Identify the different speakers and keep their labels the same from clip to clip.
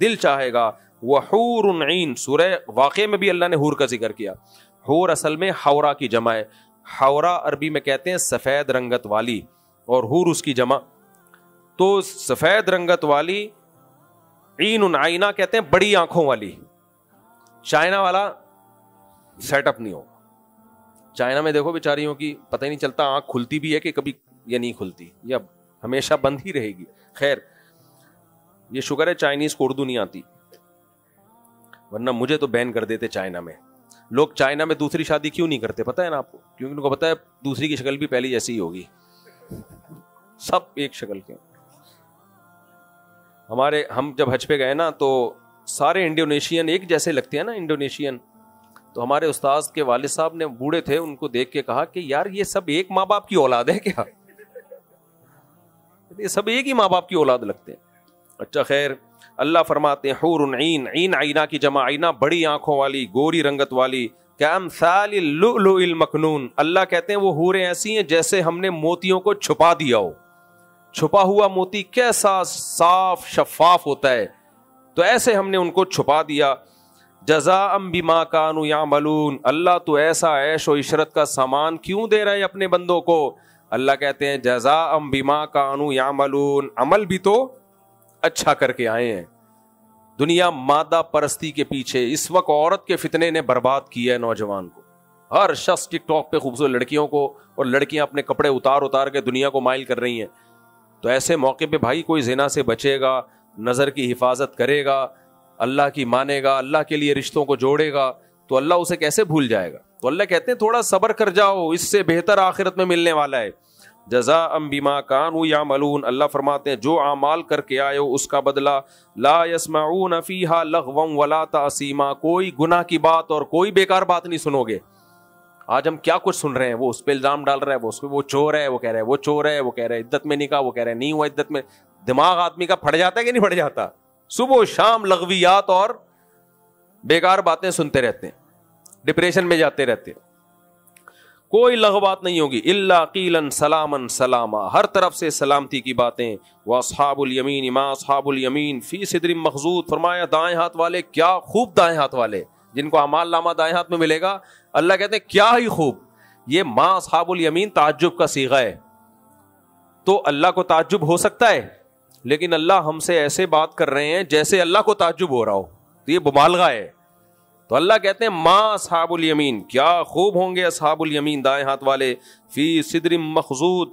Speaker 1: دل چاہے گا. وحور عین, سورہ واقعہ میں بھی اللہ نے حور کا ذکر کیا. حور اصل میں حورا کی جمع ہے. حورا عربی میں کہتے ہیں سفید رنگت والی, اور حور اس کی جمع. تو سفید رنگت والی, عین عینہ کہتے ہیں بڑی آنکھوں والی. چائنا والا سیٹ اپ نہیں ہوگا. چائنا میں دیکھو بیچاریوں کی پتہ ہی نہیں چلتا آنکھ کھلتی بھی ہے کہ کبھی یا نہیں کھلتی, یا ہمیشہ بند ہی رہے گی. خیر, یہ شکر ہے چائنیز کو اردو نہیں آتی, ورنہ مجھے تو بین کر دیتے چائنا میں. لوگ چائنا میں دوسری شادی کیوں نہیں کرتے پتہ ہے نا آپ کو؟ کیونکہ ان کو پتہ ہے دوسری کی شکل بھی پہلی جیسی ہی ہوگی, سب ایک شکل کے. ہم جب حج پہ گئے نا تو سارے انڈونیشین ایک جیسے لگتے ہیں نا انڈونیشین. تو ہمارے استاذ کے والد صاحب نے, بوڑھے تھے, ان کو دیکھ کے کہا کہ یار یہ سب ایک ماں باپ کی اولاد ہے کیا؟ یہ سب ایک ہی ماں باپ کی اولاد لگتے ہیں. اچھا خیر, اللہ فرماتے ہیں حور عین, عین عینہ کی جمع, عینہ بڑی آنکھوں والی, گوری رنگت والی, کامثال اللؤلؤ المکنون. اللہ کہتے ہیں وہ حوریں ایسی ہیں جیسے ہم نے موتیوں کو چھپا دیا ہو. چھپا ہوا موتی کیسا صاف شفاف ہوتا ہے, تو ایسے ہم نے ان کو چھپا دیا. جزاء بما کانوا یعملون, اللہ تو ایسا عیش و عشرت کا سامان کیوں دے رہا ہے اپنے بندوں کو؟ اللہ کہتے ہیں جزاء بما کانوا یعملون, عمل بھی تو اچھا کر کے آئے ہیں. دنیا مادہ پرستی کے پیچھے, اس وقت عورت کے فتنے نے برباد کیا ہے نوجوان کو. ہر شخص ٹک ٹاک پہ خوبصورت لڑکیوں کو, اور لڑکیاں اپنے کپڑے اتار کے دنیا کو مائل کر رہی ہیں. تو ایسے موقع پہ بھائی کوئی زنا سے بچے گا, نظر کی حفاظت کرے گا, اللہ کی مانے گا, اللہ کے لیے رشتوں کو جوڑے گا, تو اللہ اسے کیسے بھول جائے گا؟ تو اللہ کہتے ہیں تھوڑا صبر کر جاؤ, اس سے بہتر آخرت میں ملنے والا ہے. جزاء بما کانوا یعملون, اللہ فرماتے ہیں جو اعمال کر کے آئے ہو اس کا بدلہ. لا یسمعون فیہا لغوا ولا تأثیما, کوئی گناہ کی بات اور کوئی بیکار بات نہیں سنو گے. آج ہم کیا کچھ سن رہے ہیں, وہ اس پہ الزام ڈال رہا ہے, وہ چور ہے, وہ کہہ رہا ہے وہ چور ہے, وہ کہہ رہا ہے عدت میں نکاح, وہ کہہ رہا ہے نہیں ہوا عدت میں. دماغ آدمی کا پھٹ جاتا ہے کہ نہیں پھٹ جاتا؟ صبح و شام لغویات اور بیکار باتیں سنتے رہتے ہیں, ڈپریشن میں جاتے رہتے ہیں. کوئی لغوات نہیں ہوگی. الا قیلا سلاما سلاما, ہر طرف سے سلامتی کی باتیں. واصحاب الیمین ما اصحاب الیمین فی صدر مخضود, فرمایا دائیں ہاتھ والے, کیا خوب دائیں ہاتھ والے, جن کو اعمال نامہ دائیں ہاتھ میں ملے گا. اللہ کہتے ہیں کیا ہی خوب. یہ ما اصحاب الیمین تعجب کا صیغہ ہے, تو اللہ کو تعجب ہو سکتا ہے, لیکن اللہ ہم سے ایسے بات کر رہے ہیں جیسے اللہ کو تعجب ہو رہا ہو, تو یہ مبالغہ ہے. تو اللہ کہتے ہیں ما اصحاب الیمین, کیا خوب ہوں گے اصحاب الیمین دائیں ہاتھ والے. فی صدر مخضود,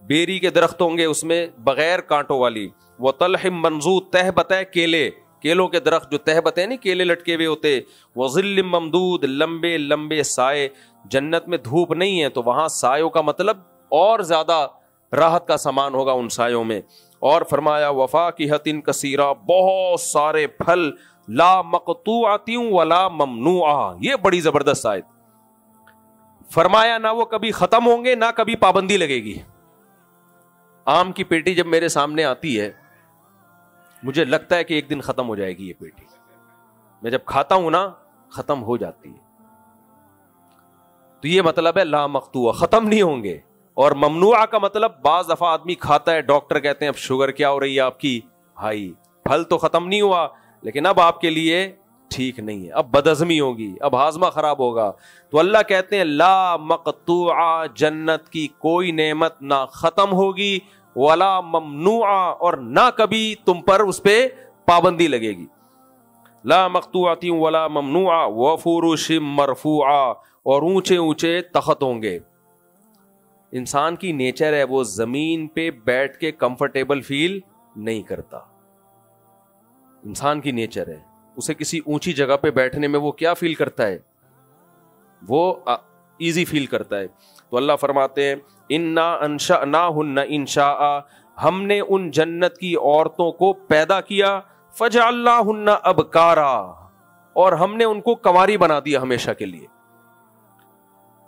Speaker 1: بیری کے درخت ہوں گے اس میں بغیر کانٹوں والی. وطلح منضود, تہ بتہ کیلے, کیلوں کے درخت جو تہ بتے نہیں کیلے لٹکے ہوئے ہوتے. وظل ممدود, لمبے لمبے سائے. جنت میں دھوپ نہیں ہے تو وہاں سایوں کا مطلب اور زیادہ راحت کا سامان ہوگا ان سایوں میں. اور فرمایا وفاکہۃ کثیرہ, بہت سارے پھل. لا مقطوعۃ ولا ممنوعہ, یہ بڑی زبردست آیت. فرمایا نہ وہ کبھی ختم ہوں گے نہ کبھی پابندی لگے گی. آم کی پیٹی جب میرے سامنے آتی ہے مجھے لگتا ہے کہ ایک دن ختم ہو جائے گی یہ پیٹی, میں جب کھاتا ہوں نا ختم ہو جاتی ہے. تو یہ مطلب ہے لا مقطوع, ختم نہیں ہوں گے. اور ممنوعہ کا مطلب بعض دفعہ آدمی کھاتا ہے, ڈاکٹر کہتے ہیں اب شوگر کیا ہو رہی ہے آپ کی ہائی, پھل تو ختم نہیں ہوا لیکن اب آپ کے لیے ٹھیک نہیں ہے, اب بدہضمی ہوگی, اب ہاضمہ خراب ہوگا. تو اللہ کہتے ہیں لا مقطوعہ, جنت کی کوئی نعمت نہ ختم ہوگی, ولا ممنوعہ, اور نہ کبھی تم پر اس پہ پابندی لگے گی. لا مقطوعۃ ولا ممنوعہ. وفرش مرفوعہ, اور اونچے اونچے تخت ہوں گے. انسان کی نیچر ہے وہ زمین پہ بیٹھ کے کمفرٹیبل فیل نہیں کرتا. انسان کی نیچر ہے, اسے کسی اونچی جگہ پہ بیٹھنے میں وہ کیا فیل کرتا ہے, وہ ایزی فیل کرتا ہے. تو اللہ فرماتے ہیں انا انشأناہن انشاء, ہم نے ان جنت کی عورتوں کو پیدا کیا. فجعلناہن ابکارا, اور ہم نے ان کو کنواری بنا دیا ہمیشہ کے لیے.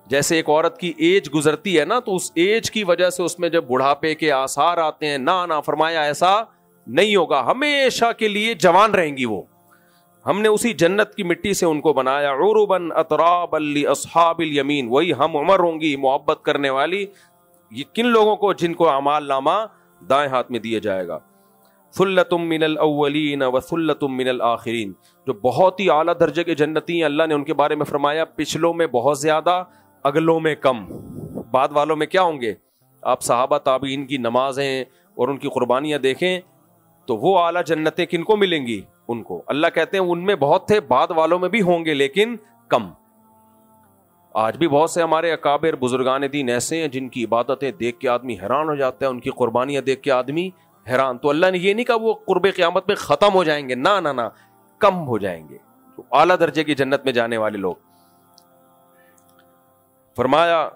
Speaker 1: جیسے ایک عورت کی ایج گزرتی ہے نا, تو اس ایج کی وجہ سے اس میں جب بڑھاپے کے آثار آتے ہیں, نہ فرمایا ایسا نہیں ہوگا, ہمیشہ کے لیے جوان رہیں گی وہ. ہم نے اسی جنت کی مٹی سے ان کو بنایا. عربا اترابا لاصحاب الیمین, وہی ہم عمر ہوں گی محبت کرنے والی. یہ کن لوگوں کو, جن کو اعمال نامہ دائیں ہاتھ میں دیا جائے گا. ثلۃ من الاولین وثلۃ من الآخرین. جو بہت ہی اعلیٰ درجے کے جنتی ہیں, اللہ نے ان کے بارے میں فرمایا پچھلوں میں بہت زیادہ, اگلوں میں کم. بعد والوں میں کیا ہوں گے؟ آپ صحابہ تابعین کی نمازیں اور ان کی قربانیاں دیکھیں تو وہ اعلیٰ جنتیں کن کو ملیں گی؟ ان کو. اللہ کہتے ہیں ان میں بہت تھے, بعد والوں میں بھی ہوں گے لیکن کم. آج بھی بہت سے ہمارے اکابر بزرگان دین ایسے ہیں جن کی عبادتیں دیکھ کے آدمی حیران ہو جاتا ہے, ان کی قربانیاں دیکھ کے آدمی حیران. تو اللہ نے یہ نہیں کہا وہ قرب قیامت میں ختم ہو جائیں گے, نہ نہ نہ, کم ہو جائیں گے. تو اعلیٰ درجے کی جنت میں جانے والے لوگ. فرمایا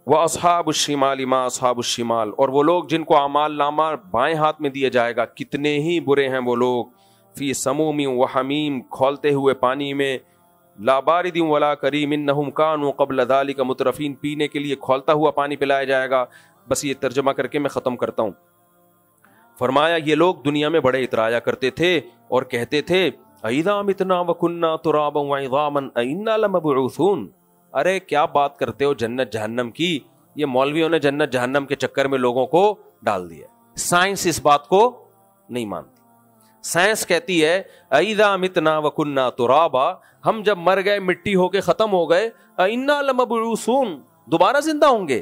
Speaker 1: وَأَصْحَابُ الشِّمَالِ مَا أَصْحَابُ الشِّمَالِ, اور وہ لوگ جن کو اعمال نامہ بائیں ہاتھ میں دیا جائے گا, کتنے ہی برے ہیں وہ لوگ. فی سموم وحمیم, کھولتے ہوئے پانی میں, لا بارد ولا کریم انہم کانوا قبل ذلک مترفین, پینے کے لیے کھولتا ہوا پانی پلایا جائے گا. بس یہ ترجمہ کر کے میں ختم کرتا ہوں. فرمایا یہ لوگ دنیا میں بڑے اترایا کرتے تھے اور کہتے تھے اذا متنا وکنا ترابا وعظاما انا لمبعوثون. ارے کیا بات کرتے ہو جنت جہنم کی, یہ مولویوں نے جنت جہنم کے چکر میں لوگوں کو ڈال دیا. سائنس اس بات کو نہیں مانتی. سائنس کہتی ہے اذا متنا وکنا ترابا, ہم جب مر گئے مٹی ہو کے ختم ہو گئے, انا لمبعوثون, دوبارہ زندہ ہوں گے.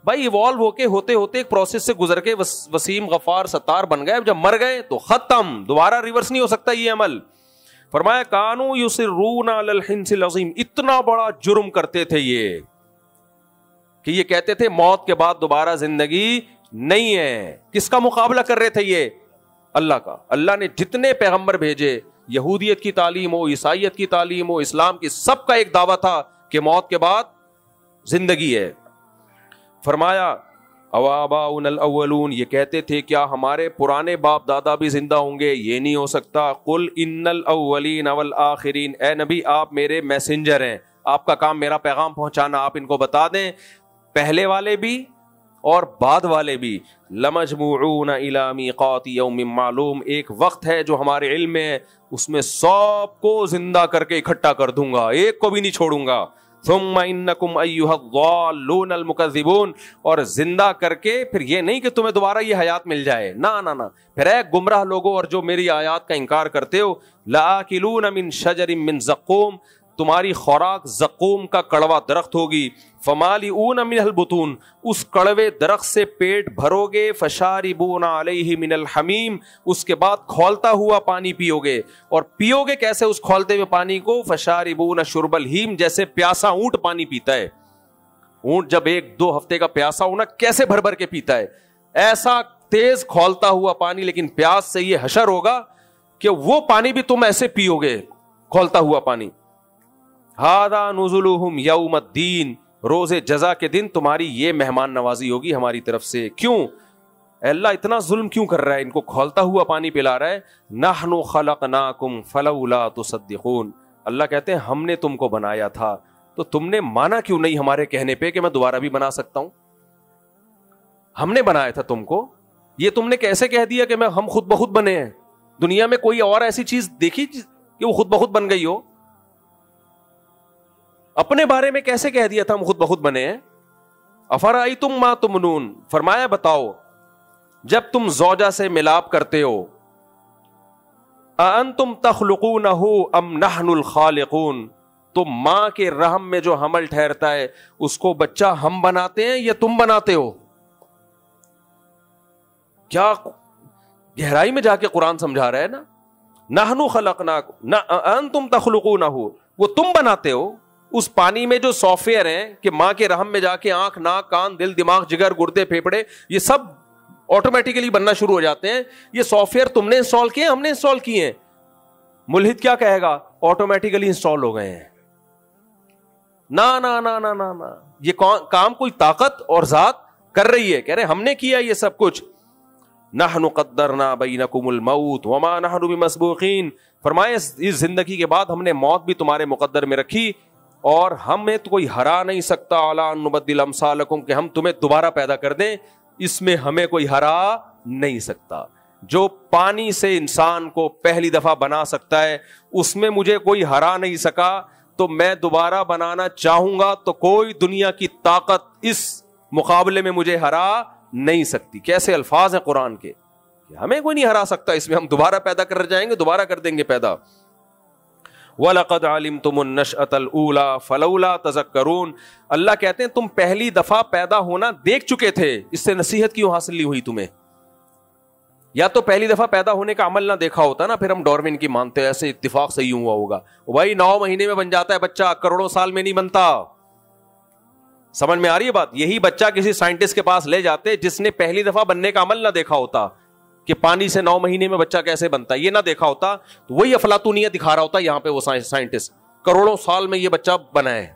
Speaker 1: بھائی ایوالو ہو کے ہوتے ہوتے ایک پروسیس سے گزر کے وسیم غفار ستار بن گئے, جب مر گئے تو ختم, دوبارہ ریورس نہیں ہو سکتا یہ عمل. فرمایا کانوا یصرون علی الحنث العظیم, اتنا بڑا جرم کرتے تھے یہ کہ یہ کہتے تھے موت کے بعد دوبارہ زندگی نہیں ہے. کس کا مقابلہ کر رہے تھے یہ؟ اللہ کا. اللہ نے جتنے پیغمبر بھیجے, یہودیت کی تعلیم ہو, عیسائیت کی تعلیم ہو, اسلام کی, سب کا ایک دعویٰ تھا کہ موت کے بعد زندگی ہے. فرمایا اواباؤنا الاولون, یہ کہتے تھے کیا ہمارے پرانے باپ دادا بھی زندہ ہوں گے؟ یہ نہیں ہو سکتا. قل ان الاولین والآخرین, اے نبی آپ میرے میسنجر ہیں, آپ کا کام میرا پیغام پہنچانا, آپ ان کو بتا دیں پہلے والے بھی اور بعد والے بھی. لمجموعون الی میقات یوم معلوم, ایک وقت ہے جو ہمارے علم میں ہے, اس میں سب کو زندہ کر کے اکٹھا کر دوں گا, ایک کو بھی نہیں چھوڑوں گا. ثم انکم ایھا الضالون المکذبون, اور زندہ کر کے پھر یہ نہیں کہ تمہیں دوبارہ یہ حیات مل جائے, نہ نہ نہ, پھر اے گمراہ لوگو اور جو میری آیات کا انکار کرتے ہو, لآکلون من شجر من زقوم, تمہاری خوراک زقوم کا کڑوا درخت ہوگی. فمالئون منہ البطون, اس کڑوے درخت سے پیٹ بھرو گے. فشاربون علیہ من الحمیم, اس کے بعد کھولتا ہوا پانی پیو گے. اور پیو گے کیسے اس کھولتے ہوئے پانی کو؟ فشاربون شرب الہیم, جیسے پیاسا اونٹ پانی پیتا ہے. اونٹ جب 1-2 ہفتے کا پیاسا ہونا کیسے بھر بھر کے پیتا ہے, ایسا تیز کھولتا ہوا پانی, لیکن پیاس سے یہ حشر ہوگا کہ وہ پانی بھی تم ایسے پیو گے, کھولتا ہوا پانی. ھذا نزلہم یوم الدین, روز جزا کے دن تمہاری یہ مہمان نوازی ہوگی ہماری طرف سے. کیوں اے اللہ اتنا ظلم کیوں کر رہا ہے, ان کو کھولتا ہوا پانی پلا رہا ہے. نحن خلقناکم فلولا تصدقون, اللہ کہتے ہیں ہم نے تم کو بنایا تھا تو تم نے مانا کیوں نہیں ہمارے کہنے پہ کہ میں دوبارہ بھی بنا سکتا ہوں. ہم نے بنایا تھا تم کو, یہ تم نے کیسے کہہ دیا کہ ہم خود بخود بنے ہیں؟ دنیا میں کوئی اور ایسی چیز دیکھی کہ وہ خود بخود بن گئی ہو؟ اپنے بارے میں کیسے کہہ دیا تھا ہم خود بخود بنے ہیں؟ افرأیتم ما تمنون, فرمایا بتاؤ جب تم زوجہ سے ملاپ کرتے ہو, اانتم تخلقونہ ام نحن الخالقون, تو ماں کے رحم میں جو حمل ٹھہرتا ہے اس کو بچہ ہم بناتے ہیں یا تم بناتے ہو؟ کیا گہرائی میں جا کے قرآن سمجھا رہا ہے نا. نحن خلقناکم انتم تخلقونہ, وہ تم بناتے ہو. اس پانی میں جو سافٹ ویئر ہیں کہ ماں کے رحم میں جا کے آنکھ, ناک, کان, دل, دماغ, جگر, گردے, پھیپڑے, یہ سب آٹومیٹیکلی بننا شروع ہو جاتے ہیں. یہ سافٹ ویئر تم نے انسٹال کیے, ہم نے انسٹال کیے ہیں. ملحد کیا کہے گا؟ آٹومیٹیکلی انسٹال ہو گئے ہیں. نہ نہ نہ نہ نہ نہ, یہ کام کوئی طاقت اور ذات کر رہی ہے. کہہ رہے ہم نے کیا یہ سب کچھ. نحن قدرنا بینکم الموت وما نحن بمسبوقین, فرمائے اس زندگی کے بعد ہم نے موت بھی تمہارے مقدر میں رکھی اور ہمیں تو کوئی ہرا نہیں سکتا. الا ان نبدل امثالکم, کہ ہم تمہیں دوبارہ پیدا کر دیں, اس میں ہمیں کوئی ہرا نہیں سکتا. جو پانی سے انسان کو پہلی دفعہ بنا سکتا ہے اس میں مجھے کوئی ہرا نہیں سکا, تو میں دوبارہ بنانا چاہوں گا تو کوئی دنیا کی طاقت اس مقابلے میں مجھے ہرا نہیں سکتی. کیسے الفاظ ہیں قرآن کے, ہمیں کوئی نہیں ہرا سکتا اس میں, ہم دوبارہ پیدا کر جائیں گے, دوبارہ کر دیں گے پیدا. وَلَقَدْ عَلِمْتُمُ النَّشْأَةَ الْأُولَىٰ فَلَوْلَا تَذَكَّرُونَ. اللہ کہتے ہیں تم پہلی دفعہ پیدا ہونا دیکھ چکے تھے, اس سے نصیحت کیوں حاصل نہیں ہوئی تمہیں؟ یا تو پہلی دفعہ پیدا ہونے کا عمل نہ دیکھا ہوتا نا, پھر ہم ڈارون کی مانتے ہیں, ایسے اتفاق سے یوں ہوا ہوگا. بھائی 9 مہینے میں بن جاتا ہے بچہ, کروڑوں سال میں نہیں بنتا. سمجھ میں آ رہی ہے بات؟ یہی بچہ کسی سائنٹسٹ کے پاس لے جاتے جس نے پہلی دفعہ بننے کا عمل نہ دیکھا ہوتا کہ پانی سے 9 مہینے میں بچہ کیسے بنتا ہے, یہ نہ دیکھا ہوتا تو وہی افلاطونیت دکھا رہا ہوتا یہاں پہ وہ سائنٹسٹ, کروڑوں سال میں یہ بچہ بنا ہے.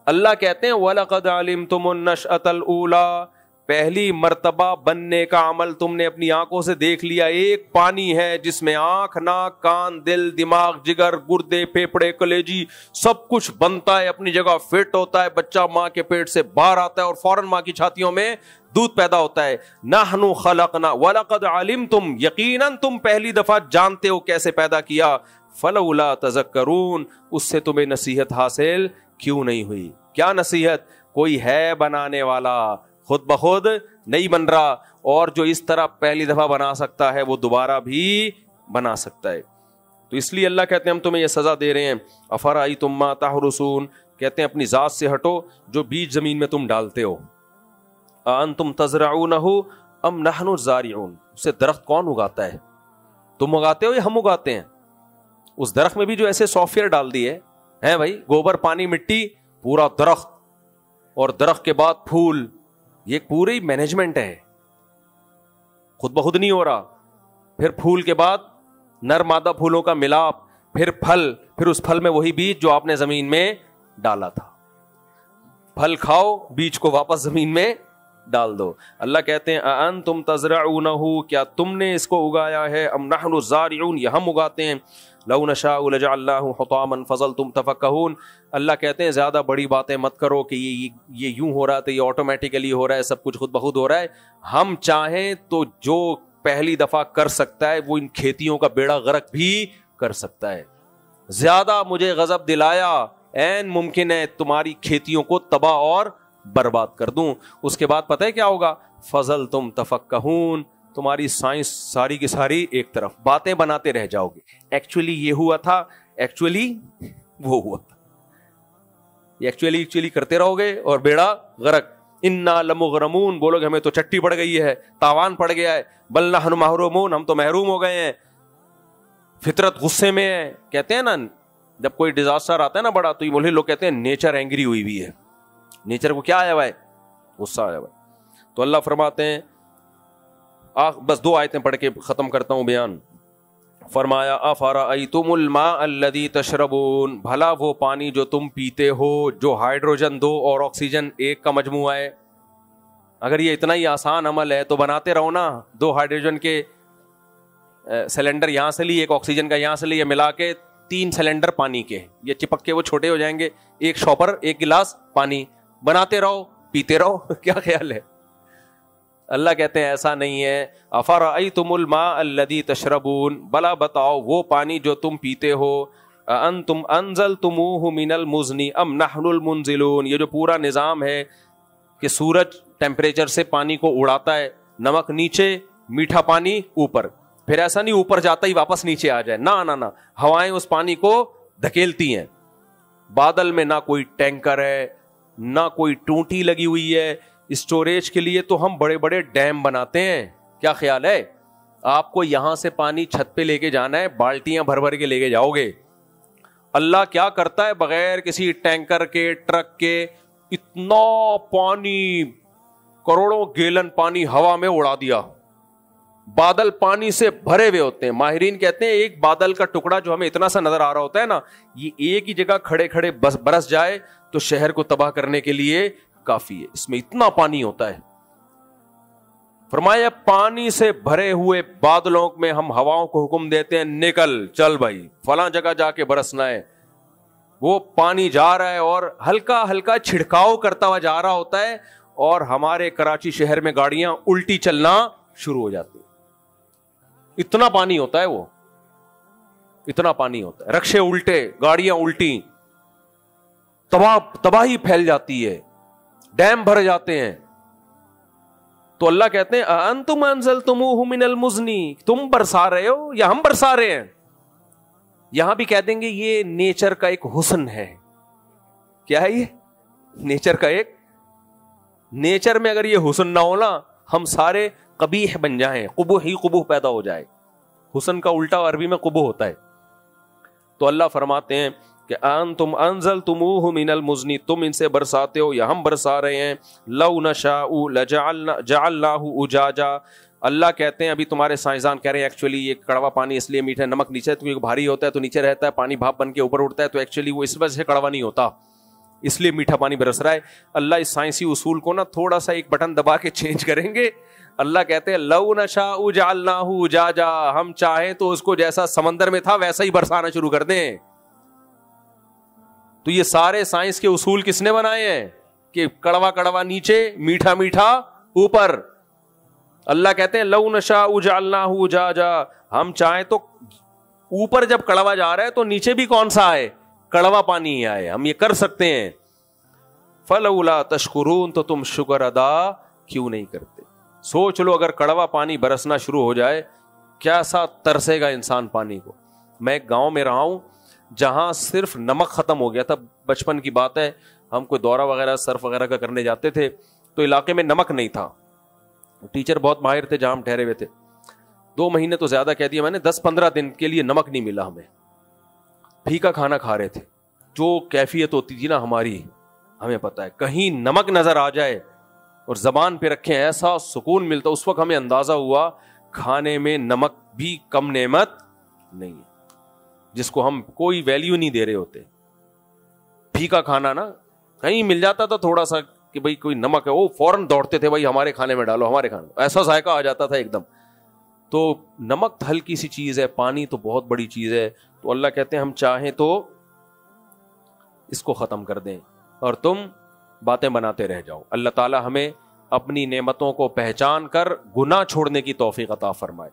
Speaker 1: اللہ کہتے ہیں وَلَقَدْ عَلِمْتُمُ النَّشْأَةَ الْأُولَىٰ, پہلی مرتبہ بننے کا عمل تم نے اپنی آنکھوں سے دیکھ لیا. ایک پانی ہے جس میں آنکھ, ناک, کان, دل, دماغ, جگر, گردے, پھیپھڑے, کلیجی سب کچھ بنتا ہے, اپنی جگہ فٹ ہوتا ہے, بچہ ماں کے پیٹ سے باہر آتا ہے اور فوراً ماں کی چھاتیوں میں دودھ پیدا ہوتا ہے. نحن خلقنا وَلَقَدْ عَلِمْتُمْ, یقیناً تم پہلی دفعہ جانتے ہو کیسے پیدا کیا. فَلَوْلَا تَذَكَّرُونَ, اس سے تمہیں نصیحت حاصل کیوں نہیں ہوئی؟ کیا نصیحت؟ کوئی ہے بنانے والا, خود بخود نہیں بن رہا, اور جو اس طرح پہلی دفعہ بنا سکتا ہے وہ دوبارہ بھی بنا سکتا ہے. تو اس لیے اللہ کہتے ہیں ہم تمہیں یہ سزا دے رہے ہیں. افرأیتم ما تحرثون, کہتے ہیں اپنی ذات سے ہٹو جو بیج زمین میں تم ڈالتے ہو. انتم تزرعونہ ام نحن الزارعون, اسے درخت کون اگاتا ہے؟ تم اگاتے ہو یا ہم اگاتے ہیں؟ اس درخت میں بھی جو ایسے سافٹ ویئر ڈال دیے ہیں بھائی, گوبر, پانی, مٹی, پورا درخت, اور درخت کے بعد پھول, یہ پوری مینجمنٹ ہے, خود بخود نہیں ہو رہا. پھر پھول کے بعد نر مادہ پھولوں کا ملاپ, پھر پھل, پھر اس پھل میں وہی بیج جو آپ نے زمین میں ڈالا تھا. پھل کھاؤ, بیج کو واپس زمین میں ڈال دو. اللہ کہتے ہیں اانتم تزرعونہ, کیا تم نے اس کو اگایا ہے؟ ام نحن الزارعون, یہ ہم اگاتے ہیں. لو نشاء لجعلناہ حطاما فظلتم تفکہون. اللہ کہتے ہیں زیادہ بڑی باتیں مت کرو کہ یہ یوں ہو رہا تھا, یہ آٹومیٹیکلی ہو رہا ہے, سب کچھ خود بخود ہو رہا ہے. ہم چاہیں تو جو پہلی دفعہ کر سکتا ہے وہ ان کھیتیوں کا بیڑا غرق بھی کر سکتا ہے. زیادہ مجھے غضب دلایا, این ممکن ہے تمہاری کھیتیوں کو تباہ اور برباد کر دوں. اس کے بعد پتہ ہے کیا ہوگا؟ فظلتم تفکہون, تمہاری سائنس ساری کی ساری ایک طرف, باتیں بناتے رہ جاؤ گے. ایکچولی یہ ہوا تھا, ایکچولی وہ ہوا تھا, ایکچولی کرتے رہو گے اور بیڑا غرق. انا لمغرمون, بولو گے ہمیں تو چٹی پڑ گئی ہے, تاوان پڑ گیا ہے. بل نحن محرومون, ہم تو محروم ہو گئے ہیں. فطرت غصے میں ہے. کہتے ہیں نا جب کوئی ڈیزاسٹر آتا ہے نا بڑا, تو یہ بولے لوگ کہتے ہیں نیچر اینگری ہوئی ہوئی ہے. نیچر کو کیا آیا ہوا ہے؟ غصہ آیا ہوا ہے. تو اللہ فرماتے ہیں, بس 2 آیتیں پڑھ کے ختم کرتا ہوں بیان. فرمایا افرأیتم الماء الذی تشربون, بھلا وہ پانی جو تم پیتے ہو جو ہائیڈروجن 2 اور آکسیجن 1 کا مجموعہ ہے. اگر یہ اتنا ہی آسان عمل ہے تو بناتے رہو نا, 2 ہائیڈروجن کے سلنڈر یہاں سے لی, 1 آکسیجن کا یہاں سے لی, ملا کے 3 سلنڈر پانی کے, یہ چپک کے وہ چھوٹے ہو جائیں گے. 1 شاپر 1 گلاس پانی, بناتے رہو پیتے رہو. کیا خیال ہے؟ اللہ کہتے ہیں ایسا نہیں ہے. افرأیتم الماء الذی تشربون, بلا بتاؤ وہ پانی جو تم پیتے ہو, انتم انزلتموہ من المزن ام نحن المنزلون. یہ جو پورا نظام ہے کہ سورج ٹیمپریچر سے پانی کو اڑاتا ہے, نمک نیچے, میٹھا پانی اوپر, پھر ایسا نہیں اوپر جاتا ہی واپس نیچے آ جائے, نہ ہوائیں اس پانی کو دھکیلتی ہیں. بادل میں نہ کوئی ٹینکر ہے, نہ کوئی ٹونٹی لگی ہوئی ہے. اسٹوریج کے لیے تو ہم بڑے بڑے ڈیم بناتے ہیں. کیا خیال ہے؟ آپ کو یہاں سے پانی چھت پہ لے کے جانا ہے, بالٹیاں بھر بھر کے لے کے جاؤ گے. اللہ کیا کرتا ہے؟ بغیر کسی ٹینکر کے, ٹرک کے, اتنا پانی, کروڑوں گیلن پانی ہوا میں اڑا دیا. بادل پانی سے بھرے ہوئے ہوتے ہیں. ماہرین کہتے ہیں ایک بادل کا ٹکڑا جو ہمیں اتنا سا نظر آ رہا ہوتا ہے نا, یہ ایک ہی جگہ کھڑے کھڑے برس جائے تو شہر کو تباہ کرنے کے لیے کافی ہے. اس میں اتنا پانی ہوتا ہے. فرمایا پانی سے بھرے ہوئے بادلوں میں ہم ہواؤں کو حکم دیتے ہیں نکل, چل بھائی فلاں جگہ جا کے برسنا ہے. وہ پانی جا رہا ہے اور ہلکا ہلکا چھڑکاؤ کرتا ہوا جا رہا ہوتا ہے, اور ہمارے کراچی شہر میں گاڑیاں الٹی چلنا شروع ہو جاتی. اتنا پانی ہوتا ہے, وہ اتنا پانی ہوتا ہے. رکشے الٹے, گاڑیاں الٹی, تباہی پھیل جاتی ہے, ڈیم بھر جاتے ہیں. تو اللہ کہتے ہیں اَأَنْتُمْ أَنزَلْتُمُوهُ مِنَ الْمُزْنِ, تم برسا رہے ہو یا ہم برسا رہے ہیں. یہاں بھی کہہ دیں گے یہ نیچر کا ایک حسن ہے. کیا ہے یہ؟ نیچر کا ایک, نیچر میں اگر یہ حسن نہ ہونا ہم سارے قبیح بن جائیں, قبح ہی قبح پیدا ہو جائے. حسن کا الٹا عربی میں قبح ہوتا ہے. تو اللہ فرماتے ہیں کہ انتم انزلتموہ من المزن, تم ان سے برساتے ہو یا ہم برسا رہے ہیں. لو نشاء جعلناہ اجاجا, اللہ کہتے ہیں, ابھی تمہارے سائنسدان کہہ رہے ہیں ایکچولی یہ کڑوا پانی اس لیے میٹھا, نمک نیچے کیونکہ بھاری ہوتا ہے تو نیچے رہتا ہے, پانی بھاپ بن کے اوپر اڑتا ہے, تو ایکچولی وہ اس وجہ سے کڑوا نہیں ہوتا, اس لیے میٹھا پانی برس رہا ہے. اللہ اس سائنسی اصول کو نا تھوڑا سا ایک بٹن دبا کے چینج کریں گے. اللہ کہتے ہیں لو نشاء جعلناہ اجاجا, ہم چاہیں تو اس کو جیسا سمندر میں تھا ویسا ہی برسانا شروع کر دیں. تو یہ سارے سائنس کے اصول کس نے بنائے ہیں کہ کڑوا کڑوا نیچے, میٹھا میٹھا اوپر. اللہ کہتے ہیں لو نشاء جعلناہ اجاجا, ہم چاہیں تو اوپر جب کڑوا جا رہا ہے تو نیچے بھی کون سا آئے, کڑوا پانی ہی آئے, ہم یہ کر سکتے ہیں. فلولا تشکرون, تو تم شکر ادا کیوں نہیں کرتے. سوچ لو اگر کڑوا پانی برسنا شروع ہو جائے کیسا ترسے گا انسان پانی کو. میں ایک گاؤں میں رہا ہوں جہاں صرف نمک ختم ہو گیا تھا, بچپن کی بات ہے, ہم کوئی دورہ وغیرہ سرف وغیرہ کا کرنے جاتے تھے تو علاقے میں نمک نہیں تھا. ٹیچر بہت ماہر تھے جہاں ہم ٹھہرے ہوئے تھے, 2 مہینے تو زیادہ کہہ دیا میں نے, 10-15 دن کے لیے نمک نہیں ملا ہمیں. پھیکا کھانا کھا رہے تھے. جو کیفیت ہوتی تھی نا ہماری, ہمیں پتا ہے, کہیں نمک نظر آ جائے اور زبان پہ رکھیں ایسا سکون ملتا. اس وقت ہمیں اندازہ ہوا کھانے میں نمک بھی کم نعمت نہیں ہے جس کو ہم کوئی ویلیو نہیں دے رہے ہوتے. پھیکا کھانا نا کہیں مل جاتا تھا تھوڑا سا کہ بھئی کوئی نمک ہے, وہ فوراً دوڑتے تھے بھائی ہمارے کھانے میں ڈالو, ہمارے کھانے میں, ایسا ذائقہ آ جاتا تھا ایک دم. تو نمک ہلکی سی چیز ہے, پانی تو بہت بڑی چیز ہے. تو اللہ کہتے ہیں ہم چاہیں تو اس کو ختم کر دیں اور تم باتیں بناتے رہ جاؤ. اللہ تعالی ہمیں اپنی نعمتوں کو پہچان کر گناہ چھوڑنے کی توفیق عطا فرمائے.